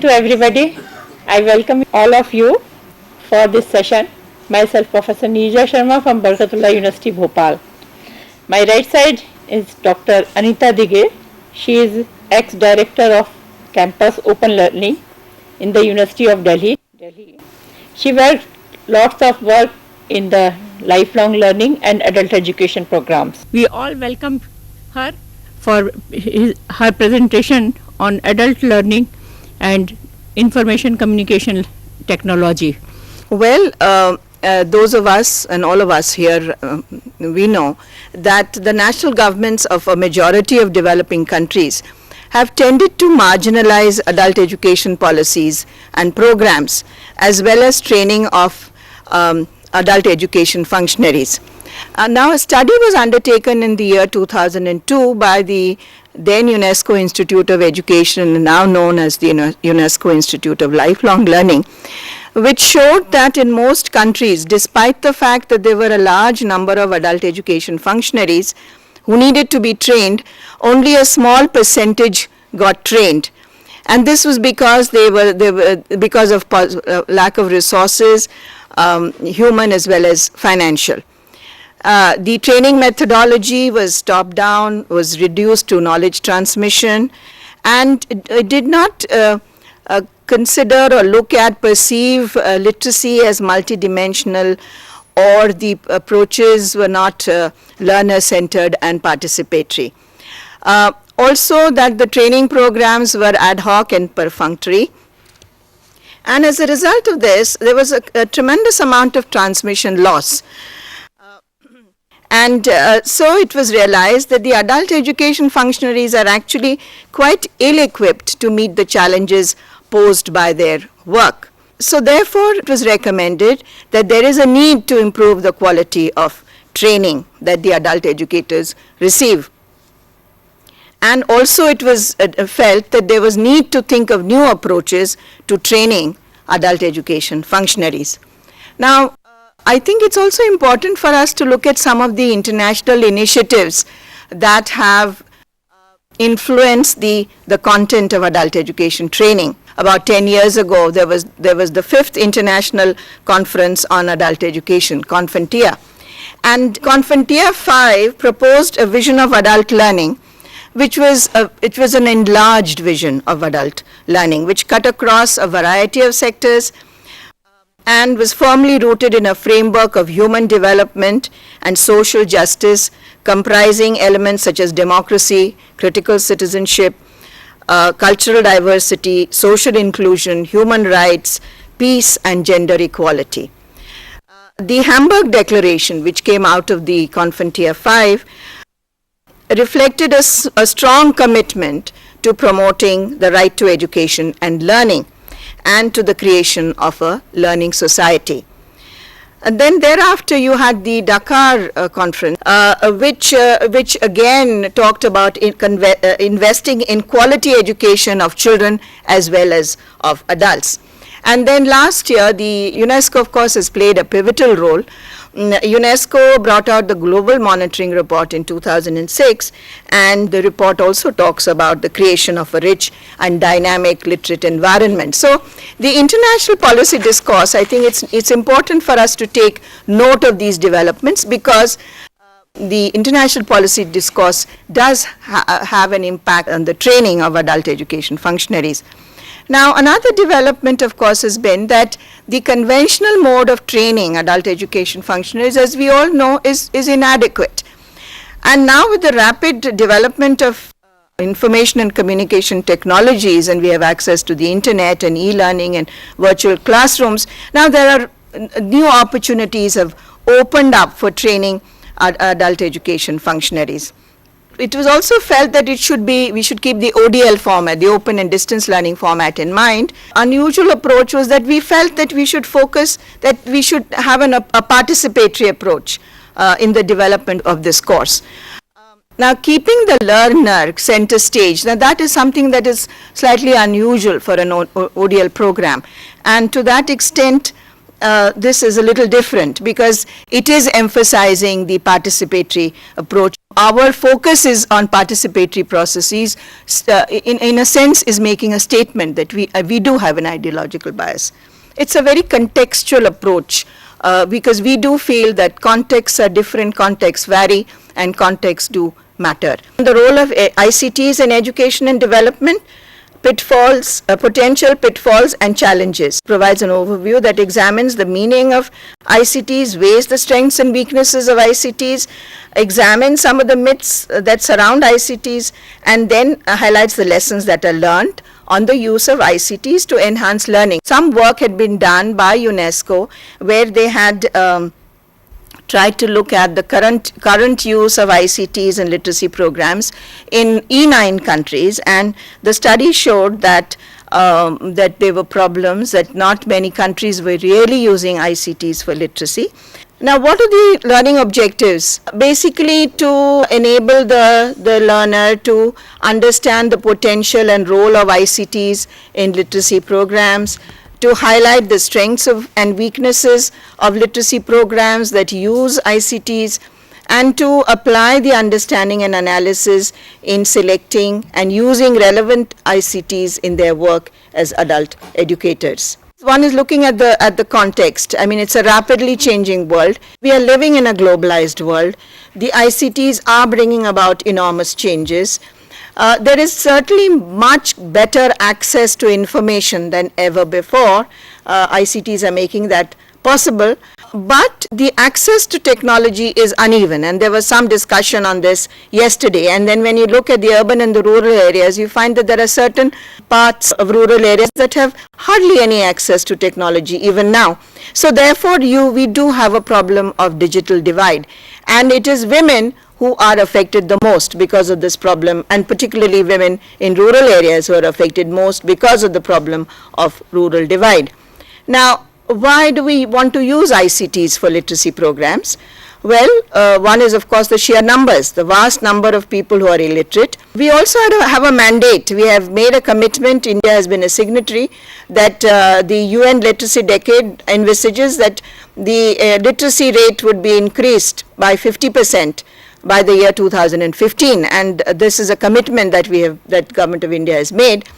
To everybody, I welcome all of you for this session. Myself, Professor Neerja Sharma from Barkatullah University, Bhopal. My right side is Dr. Anita Dighe. She is ex-director of Campus Open Learning in the University of Delhi. She worked lots of work in the lifelong learning and adult education programs. We all welcome her for her presentation on adult learning and information communication technology. Well, those of us and all of us here, we know that the national governments of a majority of developing countries have tended to marginalize adult education policies and programs as well as training of adult education functionaries. Now a study was undertaken in the year 2002 by the then UNESCO Institute of Education, now known as the UNESCO Institute of Lifelong Learning, which showed that in most countries, despite the fact that there were a large number of adult education functionaries who needed to be trained, only a small percentage got trained. And this was because because of lack of resources, human as well as financial. The training methodology was top-down, was reduced to knowledge transmission, and it did not consider or look at, perceive literacy as multidimensional, or the approaches were not learner-centered and participatory. Also that the training programs were ad hoc and perfunctory. And as a result of this, there was a tremendous amount of transmission loss. And so it was realized that the adult education functionaries are actually quite ill-equipped to meet the challenges posed by their work. So therefore, it was recommended that there is a need to improve the quality of training that the adult educators receive. And also it was felt that there was need to think of new approaches to training adult education functionaries. Now, I think it's also important for us to look at some of the international initiatives that have influenced the content of adult education training. About 10 years ago, there was the 5th International Conference on Adult Education, Confantia. And Confantia 5 proposed a vision of adult learning, which was an enlarged vision of adult learning, which cut across a variety of sectors and was firmly rooted in a framework of human development and social justice, comprising elements such as democracy, critical citizenship, cultural diversity, social inclusion, human rights, peace, and gender equality. The Hamburg Declaration, which came out of the Confantia 5, reflected a strong commitment to promoting the right to education and learning, and to the creation of a learning society. And then thereafter you had the Dakar conference, which again talked about investing in quality education of children as well as of adults. And then last year, the UNESCO, of course, has played a pivotal role. UNESCO brought out the Global Monitoring Report in 2006, and the report also talks about the creation of a rich and dynamic literate environment. So the international policy discourse, I think it's important for us to take note of these developments, because the international policy discourse does have an impact on the training of adult education functionaries. Now, another development, of course, has been that the conventional mode of training adult education functionaries, as we all know, is inadequate. And now with the rapid development of information and communication technologies, and we have access to the internet and e-learning and virtual classrooms, now there are new opportunities have opened up for training adult education functionaries. It was also felt that we should keep the ODL format, the open and distance learning format, in mind. Unusual approach was that we felt that we should focus, that we should have a participatory approach in the development of this course. Now, keeping the learner center stage, now that is something that is slightly unusual for an ODL program. And to that extent, this is a little different because it is emphasizing the participatory approach. Our focus is on participatory processes, in a sense is making a statement that we do have an ideological bias. It's a very contextual approach because we do feel that contexts are different, contexts vary, and contexts do matter. The role of ICTs in education and development, pitfalls, potential pitfalls and challenges, provides an overview that examines the meaning of ICTs, weighs the strengths and weaknesses of ICTs, examines some of the myths that surround ICTs, and then highlights the lessons that are learned on the use of ICTs to enhance learning. Some work had been done by UNESCO where they had tried to look at the current use of ICTs and literacy programs in E9 countries, and the study showed that that there were problems, that not many countries were really using ICTs for literacy. Now, what are the learning objectives? Basically, to enable the learner to understand the potential and role of ICTs in literacy programs, to highlight the strengths and weaknesses of literacy programs that use ICTs, and to apply the understanding and analysis in selecting and using relevant ICTs in their work as adult educators. One is looking at the context. I mean, it's a rapidly changing world. We are living in a globalized world. The ICTs are bringing about enormous changes. There is certainly much better access to information than ever before. ICTs are making that possible, but the access to technology is uneven, and there was some discussion on this yesterday. And then when you look at the urban and the rural areas, you find that there are certain parts of rural areas that have hardly any access to technology even now. So therefore, we do have a problem of digital divide, and it is women who are affected the most because of this problem, and particularly women in rural areas who are affected most because of the problem of rural divide. Now, why do we want to use ICTs for literacy programs? Well, one is of course the sheer numbers, the vast number of people who are illiterate. We also have a mandate. We have made a commitment, India has been a signatory, that the UN Literacy Decade envisages that the literacy rate would be increased by 50% by the year 2015, and this is a commitment that Government of India has made.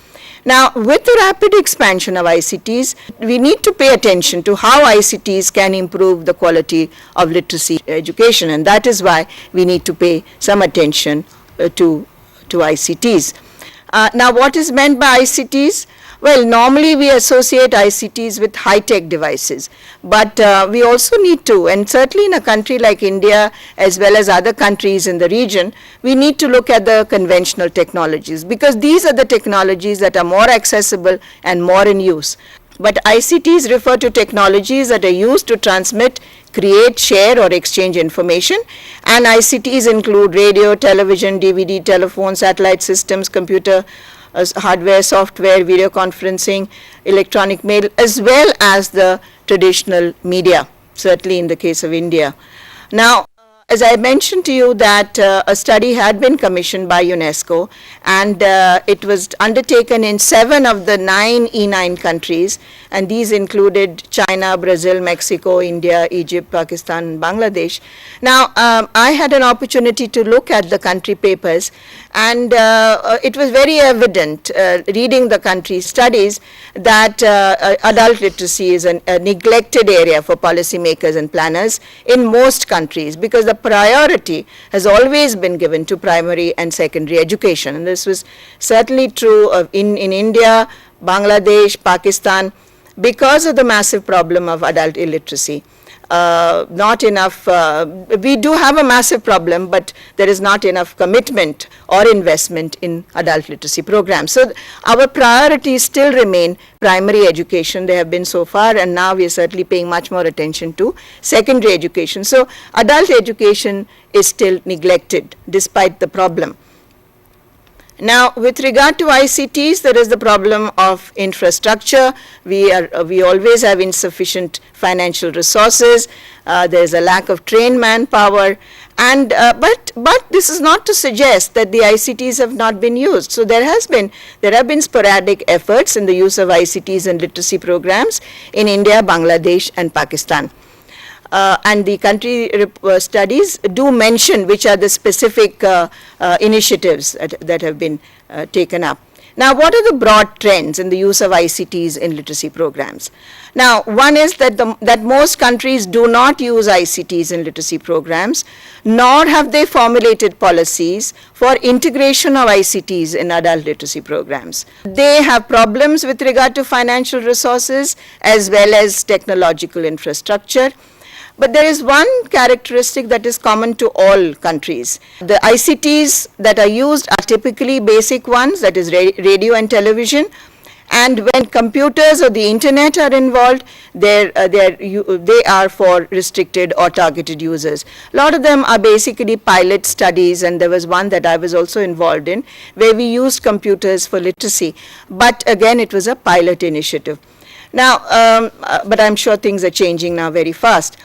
Now, with the rapid expansion of ICTs, we need to pay attention to how ICTs can improve the quality of literacy education, and that is why we need to pay some attention to ICTs. Now, what is meant by ICTs? Well, normally we associate ICTs with high-tech devices, but we also need to, and certainly in a country like India as well as other countries in the region, we need to look at the conventional technologies, because these are the technologies that are more accessible and more in use. But ICTs refer to technologies that are used to transmit, create, share or exchange information, and ICTs include radio, television, DVD, telephone, satellite systems, computer, hardware, software, video conferencing, electronic mail, as well as the traditional media, certainly in the case of India. Now, as I mentioned to you that a study had been commissioned by UNESCO, and it was undertaken in 7 of the 9 E9 countries, and these included China, Brazil, Mexico, India, Egypt, Pakistan, and Bangladesh. Now, I had an opportunity to look at the country papers, and it was very evident, reading the country studies, that adult literacy is a neglected area for policymakers and planners in most countries, because the priority has always been given to primary and secondary education. And this was certainly true in India, Bangladesh, Pakistan, because of the massive problem of adult illiteracy. Not enough, we do have a massive problem, but there is not enough commitment or investment in adult literacy programs. So our priorities still remain primary education. They have been so far, and now we are certainly paying much more attention to secondary education. So adult education is still neglected despite the problem. Now, with regard to ICTs, there is the problem of infrastructure. We always have insufficient financial resources. There is a lack of trained manpower, and but this is not to suggest that the ICTs have not been used. So there have been sporadic efforts in the use of ICTs and literacy programs in India, Bangladesh, and Pakistan. And the country studies do mention which are the specific initiatives that have been taken up. Now, what are the broad trends in the use of ICTs in literacy programs? Now, one is that most countries do not use ICTs in literacy programs, nor have they formulated policies for integration of ICTs in adult literacy programs. They have problems with regard to financial resources as well as technological infrastructure. But there is one characteristic that is common to all countries. The ICTs that are used are typically basic ones, that is radio and television. And when computers or the internet are involved, they are for restricted or targeted users. A lot of them are basically pilot studies, and there was one that I was also involved in where we used computers for literacy. But again, it was a pilot initiative. Now, but I'm sure things are changing now very fast.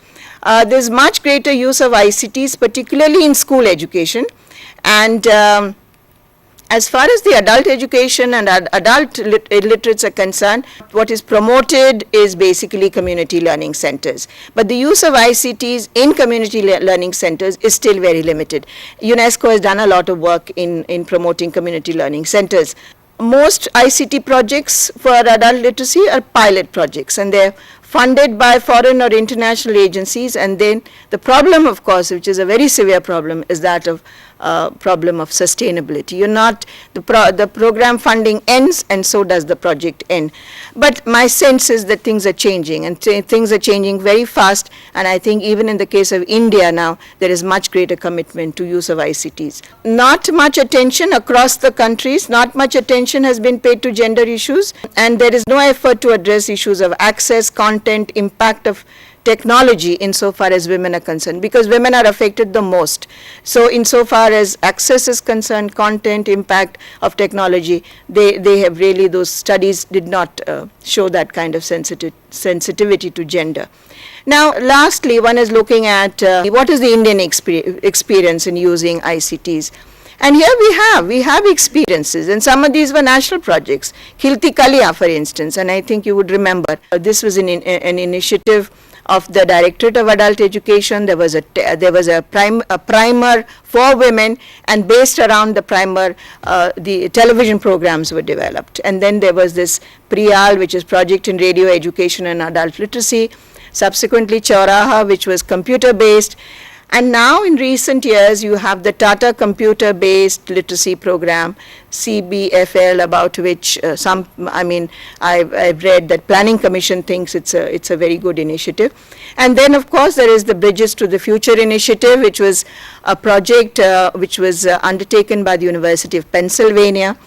There's much greater use of ICTs, particularly in school education. And as far as the adult education and adult illiterates are concerned, what is promoted is basically community learning centers. But the use of ICTs in community learning centers is still very limited. UNESCO has done a lot of work in promoting community learning centers. Most ICT projects for adult literacy are pilot projects, and they're funded by foreign or international agencies. And then the problem, of course, which is a very severe problem, is that of problem of sustainability. The program funding ends, and so does the project end. But my sense is that things are changing, and things are changing very fast. And I think even in the case of India now, there is much greater commitment to use of ICTs. Not much attention across the countries, not much attention has been paid to gender issues, and there is no effort to address issues of access, content, impact of technology insofar as women are concerned, because women are affected the most. So insofar as access is concerned, content, impact of technology, they have really, those studies did not show that kind of sensitivity to gender. Now, lastly, one is looking at what is the Indian experience in using ICTs. And here we have experiences, and some of these were national projects. Khilti Kaliya, for instance, and I think you would remember, this was an initiative of the Directorate of Adult Education. There was a primer for women, and based around the primer, the television programs were developed. And then there was this Priyal, which is Project in Radio Education and Adult Literacy. Subsequently, Chauraha, which was computer-based. And now in recent years, you have the Tata computer-based literacy program, CBFL, about which I've read that Planning Commission thinks it's a very good initiative. And then, of course, there is the Bridges to the Future initiative, which was a project which was undertaken by the University of Pennsylvania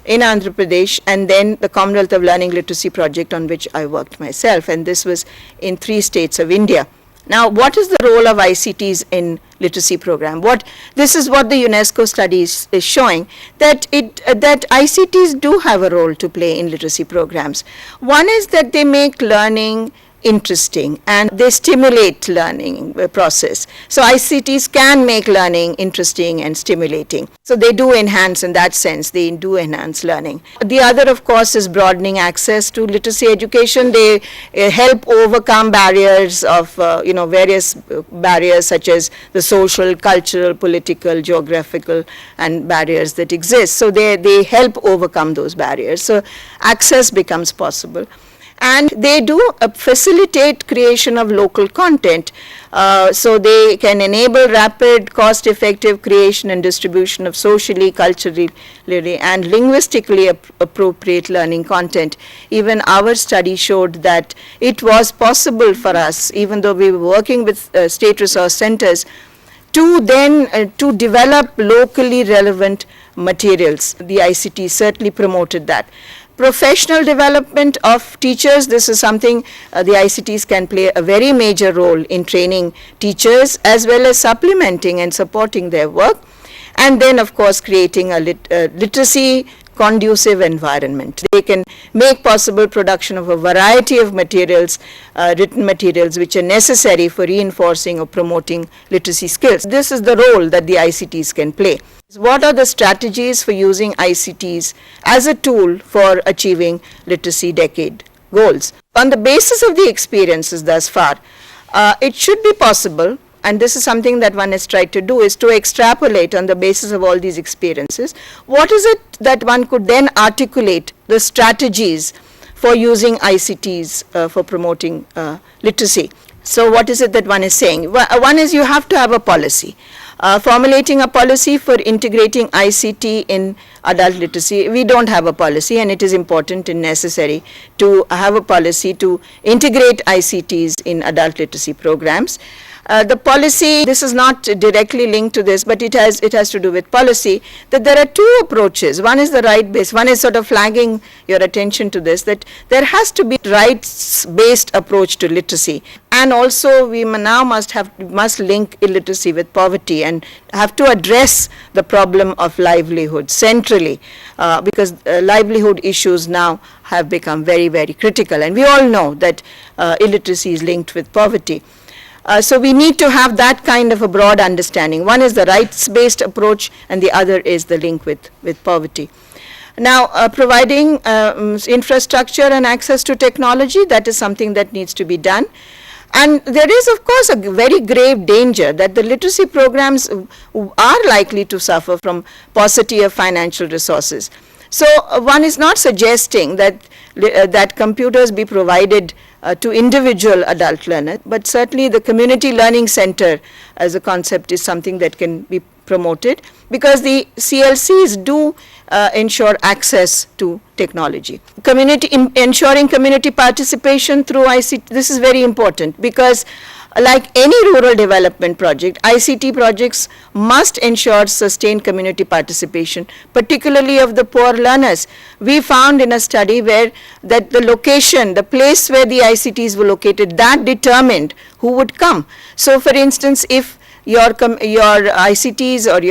in Andhra Pradesh, and then the Commonwealth of Learning Literacy project, on which I worked myself, and this was in 3 states of India. Now, what is the role of ICTs in literacy program? This is what the UNESCO studies is showing, that ICTs do have a role to play in literacy programs. One is that they make learning interesting and they stimulate learning process. So ICTs can make learning interesting and stimulating. So they do enhance, in that sense, they do enhance learning. The other, of course, is broadening access to literacy education. They help overcome barriers of, various barriers such as the social, cultural, political, geographical, and barriers that exist. So they help overcome those barriers. So access becomes possible. And they do facilitate creation of local content, so they can enable rapid, cost-effective creation and distribution of socially, culturally, and linguistically appropriate learning content. Even our study showed that it was possible for us, even though we were working with state resource centers, to develop locally relevant materials. The ICT certainly promoted that. Professional development of teachers, this is something the ICTs can play a very major role in training teachers as well as supplementing and supporting their work. and then of course creating a literacy conducive environment. They can make possible production of a variety of materials, written materials, which are necessary for reinforcing or promoting literacy skills. This is the role that the ICTs can play. What are the strategies for using ICTs as a tool for achieving literacy decade goals? On the basis of the experiences thus far, it should be possible, and this is something that one has tried to do, is to extrapolate on the basis of all these experiences. What is it that one could then articulate the strategies for using ICTs for promoting literacy? So what is it that one is saying? One is you have to have a policy. Formulating a policy for integrating ICT in adult literacy. We don't have a policy, and it is important and necessary to have a policy to integrate ICTs in adult literacy programs. The policy, this is not directly linked to this, but it has to do with policy, that there are two approaches. One is the right-based, one is sort of flagging your attention to this, that there has to be rights-based approach to literacy. And also we now must link illiteracy with poverty and have to address the problem of livelihood centrally, because livelihood issues now have become very, very critical. And we all know that illiteracy is linked with poverty. So we need to have that kind of a broad understanding. One is the rights-based approach, and the other is the link with poverty. Now, providing infrastructure and access to technology, that is something that needs to be done. And there is, of course, a very grave danger that the literacy programs are likely to suffer from paucity of financial resources. So one is not suggesting that that computers be provided to individual adult learners, but certainly the community learning center as a concept is something that can be promoted, because the CLCs do ensure access to technology. Ensuring community participation through ICT, this is very important, because like any rural development project, ICT projects must ensure sustained community participation, particularly of the poor learners. We found in a study where that the location, the place where the ICTs were located, that determined who would come. So for instance, if your ICTs or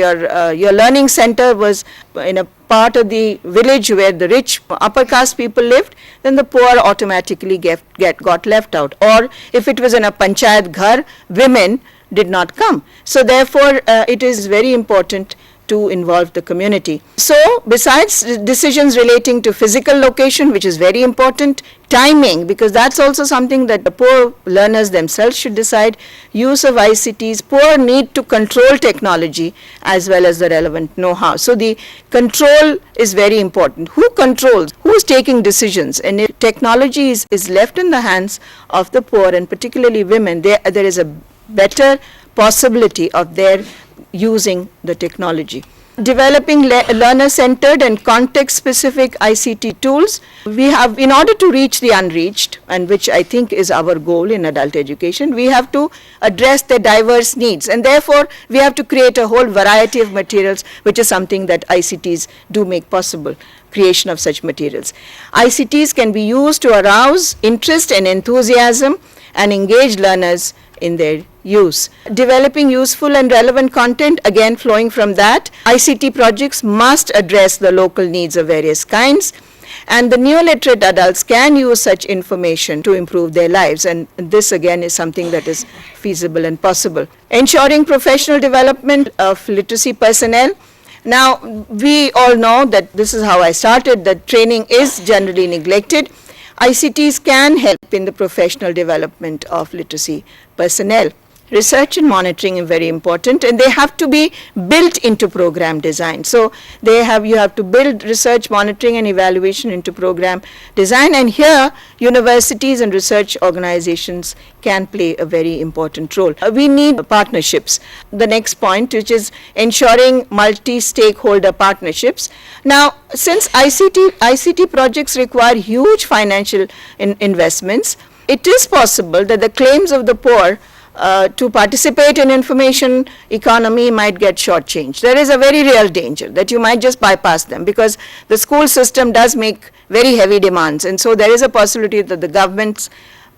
your learning center was in a part of the village where the rich upper caste people lived, then the poor automatically got left out. Or if it was in a panchayat ghar, women did not come. So therefore, it is very important to involve the community. So besides decisions relating to physical location, which is very important, timing, because that's also something that the poor learners themselves should decide, use of ICTs, poor need to control technology as well as the relevant know-how. So the control is very important. Who controls? Who's taking decisions? And if technology is left in the hands of the poor, and particularly women, there is a better possibility of their using the technology. Developing learner-centered and context-specific ICT tools. We have, in order to reach the unreached, and which I think is our goal in adult education, we have to address their diverse needs, and therefore we have to create a whole variety of materials, which is something that ICTs do make possible, creation of such materials. ICTs can be used to arouse interest and enthusiasm and engage learners in their use. Developing useful and relevant content, again flowing from that. ICT projects must address the local needs of various kinds, and the neoliterate adults can use such information to improve their lives, and this again is something that is feasible and possible. Ensuring professional development of literacy personnel. Now, we all know that this is how I started, that training is generally neglected. ICTs can help in the professional development of literacy personnel. Research and monitoring are very important, and they have to be built into program design. So you have to build research, monitoring and evaluation into program design, and here universities and research organizations can play a very important role. We need partnerships. The next point, which is ensuring multi-stakeholder partnerships. Now, since ICT projects require huge financial investments, it is possible that the claims of the poor to participate in information economy might get shortchanged. There is a very real danger that you might just bypass them, because the school system does make very heavy demands, and so there is a possibility that the governments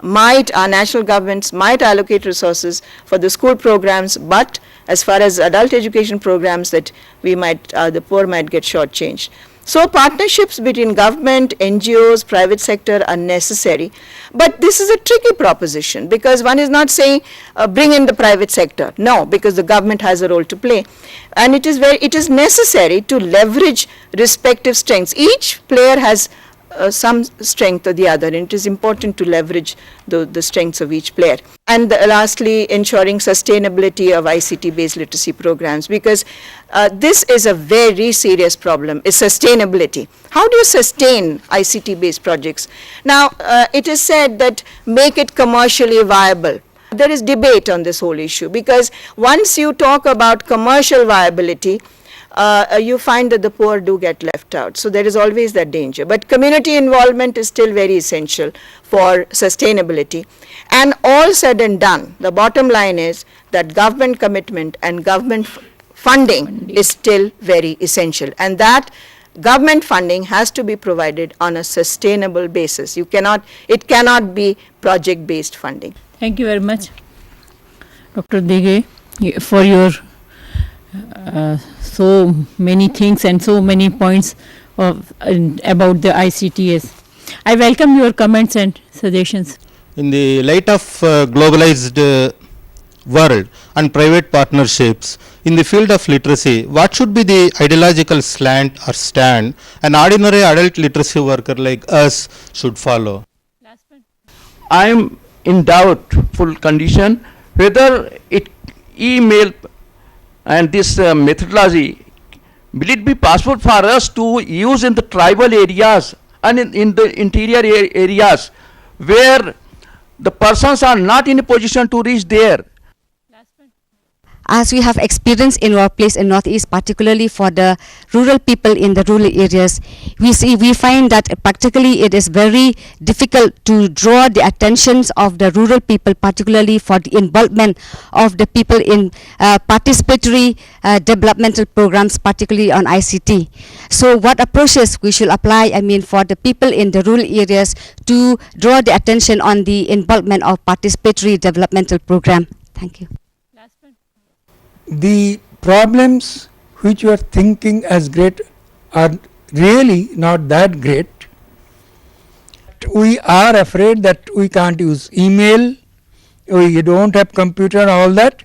our national governments might allocate resources for the school programs, but as far as adult education programs, that we might, the poor might get shortchanged. So partnerships between government, NGOs, private sector are necessary. But this is a tricky proposition, because one is not saying bring in the private sector. No, because the government has a role to play. And it is necessary to leverage respective strengths. Each player has some strength or the other, and it is important to leverage the strengths of each player. And lastly, ensuring sustainability of ICT-based literacy programs, because this is a very serious problem, is sustainability. How do you sustain ICT-based projects? Now, it is said that make it commercially viable. There is debate on this whole issue, because once you talk about commercial viability, you find that the poor do get left out. So there is always that danger. But community involvement is still very essential for sustainability. And all said and done, the bottom line is that government commitment and government funding is still very essential. And that government funding has to be provided on a sustainable basis. It cannot be project-based funding. Thank you very much, Dr. Dighe, for your so many things and so many points about the ICTS. I welcome your comments and suggestions. In the light of globalized world and private partnerships in the field of literacy, what should be the ideological slant or stand an ordinary adult literacy worker like us should follow? I am in doubtful condition whether email and this methodology, will it be possible for us to use in the tribal areas and in the interior areas where the persons are not in a position to reach there? As we have experience in our place in Northeast, particularly for the rural people in the rural areas, we find that practically it is very difficult to draw the attentions of the rural people, particularly for the involvement of the people in participatory developmental programs, particularly on ICT. So what approaches we should apply, for the people in the rural areas to draw the attention on the involvement of participatory developmental program? Thank you. The problems which you are thinking as great are really not that great. We are afraid that we can't use email, we don't have computer and all that.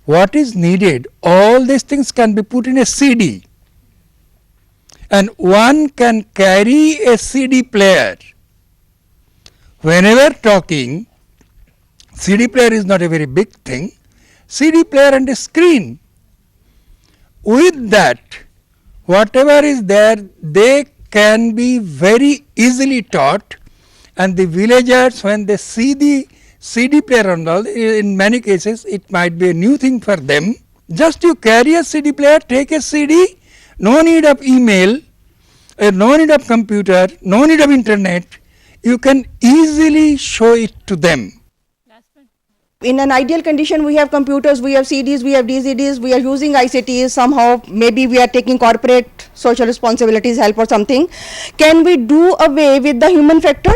What is needed? All these things can be put in a CD, and one can carry a CD player. Whenever talking, CD player is not a very big thing. CD player and a screen. With that, whatever is there, they can be very easily taught, and the villagers, when they see the CD player and all, in many cases it might be a new thing for them. Just you carry a CD player, take a CD, no need of email, no need of computer, no need of internet, you can easily show it to them. In an ideal condition, we have computers, we have CDs, we have DCDs, we are using ICTs somehow, maybe we are taking corporate social responsibilities help or something. Can we do away with the human factor?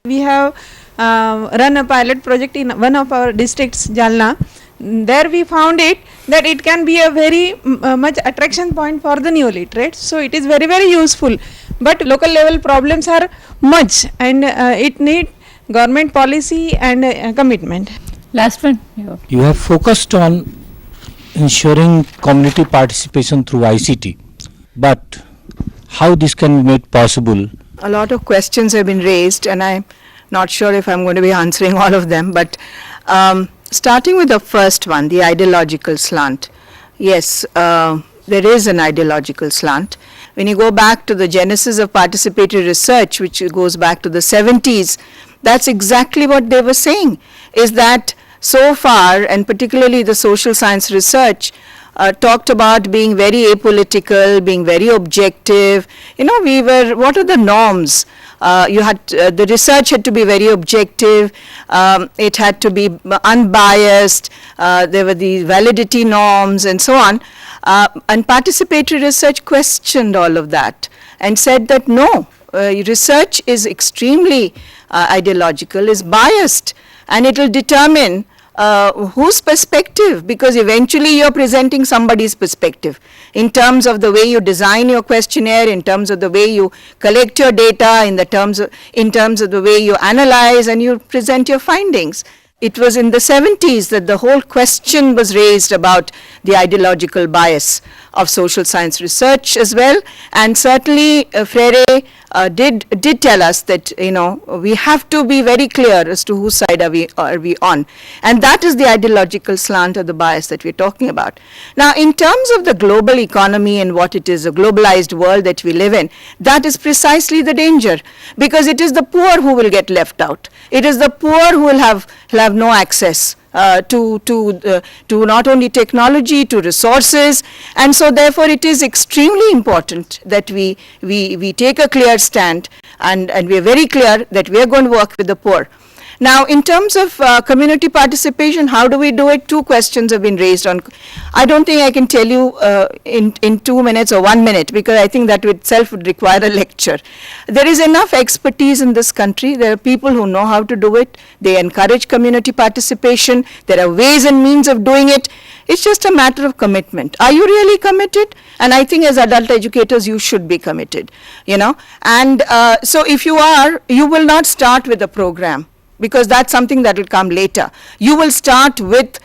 We have run a pilot project in one of our districts, Jalna. There we found it that it can be a very much attraction point for the neo-literate. So it is very, very useful. But local level problems are much, and it needs government policy and commitment. Last one. You have focused on ensuring community participation through ICT, but how this can be made possible? A lot of questions have been raised, and I'm not sure if I'm going to be answering all of them, but starting with the first one, the ideological slant. Yes, there is an ideological slant. When you go back to the genesis of participatory research, which goes back to the 70s, that's exactly what they were saying, is that so far, and particularly the social science research, talked about being very apolitical, being very objective. What are the norms? The research had to be very objective, it had to be unbiased, there were the validity norms and so on. And participatory research questioned all of that and said that no, research is extremely ideological, is biased, and it will determine whose perspective, because eventually you're presenting somebody's perspective in terms of the way you design your questionnaire, in terms of the way you collect your data, in terms of the way you analyze and you present your findings. It was in the 70s that the whole question was raised about the ideological bias of social science research as well, and certainly Freire did tell us that, you know, we have to be very clear as to whose side are we on, and that is the ideological slant or the bias that we're talking about. Now, in terms of the global economy and what it is, a globalized world that we live in, that is precisely the danger, because it is the poor who will get left out. It is the poor who will have no access to not only technology, to resources, and so therefore it is extremely important that we take a clear stand, and we are very clear that we are going to work with the poor. Now, in terms of community participation, how do we do it? Two questions have been raised on. I don't think I can tell you in 2 minutes or 1 minute, because I think that itself would require a lecture. There is enough expertise in this country. There are people who know how to do it. They encourage community participation. There are ways and means of doing it. It's just a matter of commitment. Are you really committed? And I think as adult educators, you should be committed, you know. And so if you are, you will not start with a program, because that's something that will come later. You will start with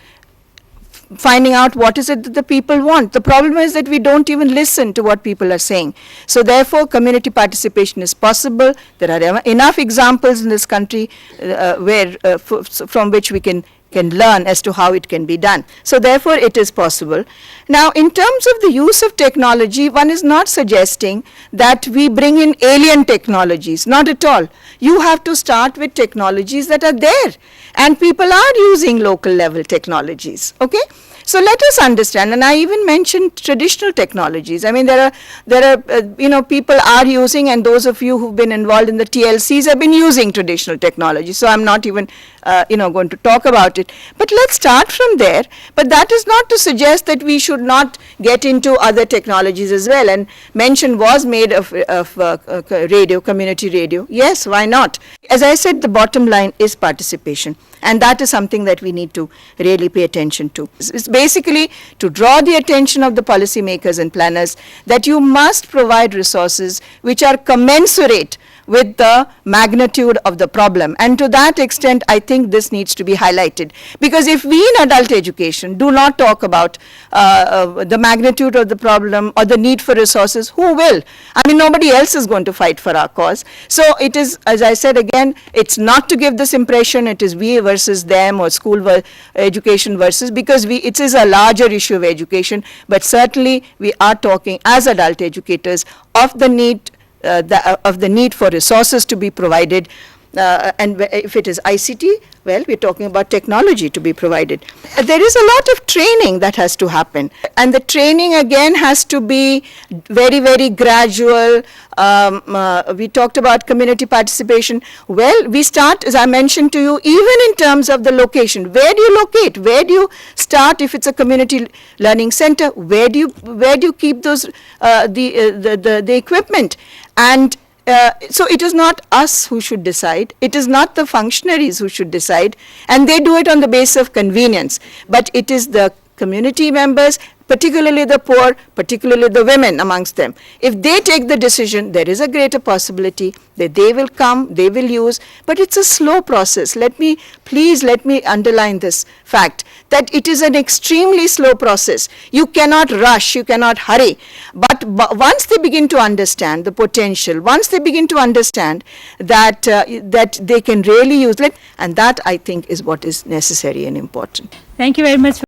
finding out what is it that the people want. The problem is that we don't even listen to what people are saying. So therefore, community participation is possible. There are enough examples in this country from which we can learn as to how it can be done. So therefore, it is possible. Now, in terms of the use of technology, one is not suggesting that we bring in alien technologies, not at all. You have to start with technologies that are there, and people are using local level technologies, okay? So let us understand, and I even mentioned traditional technologies. I mean, there are people are using, and those of you who've been involved in the TLCs have been using traditional technology. So I'm not even, going to talk about it. But let's start from there. But that is not to suggest that we should not get into other technologies as well. And mention was made of radio, community radio. Yes, why not? As I said, the bottom line is participation. And that is something that we need to really pay attention to. It's basically to draw the attention of the policymakers and planners that you must provide resources which are commensurate with the magnitude of the problem. And to that extent, I think this needs to be highlighted. Because if we in adult education do not talk about the magnitude of the problem or the need for resources, who will? I mean, nobody else is going to fight for our cause. So it is, as I said again, it's not to give this impression it is we versus them or school education versus, because it is a larger issue of education, but certainly we are talking as adult educators of the need for resources to be provided, and if it is ICT, well, we're talking about technology to be provided. There is a lot of training that has to happen, and the training again has to be very, very gradual. We talked about community participation. Well, we start, as I mentioned to you, even in terms of the location. Where do you locate? Where do you start if it's a community learning center? Where do you keep those the equipment? And so it is not us who should decide, it is not the functionaries who should decide, and they do it on the basis of convenience, but it is the community members, particularly the poor, particularly the women amongst them. If they take the decision, there is a greater possibility that they will come, they will use, but it's a slow process. Please let me underline this fact, that it is an extremely slow process. You cannot rush, you cannot hurry, but once they begin to understand the potential, once they begin to understand that they can really use it, and that I think is what is necessary and important. Thank you very much.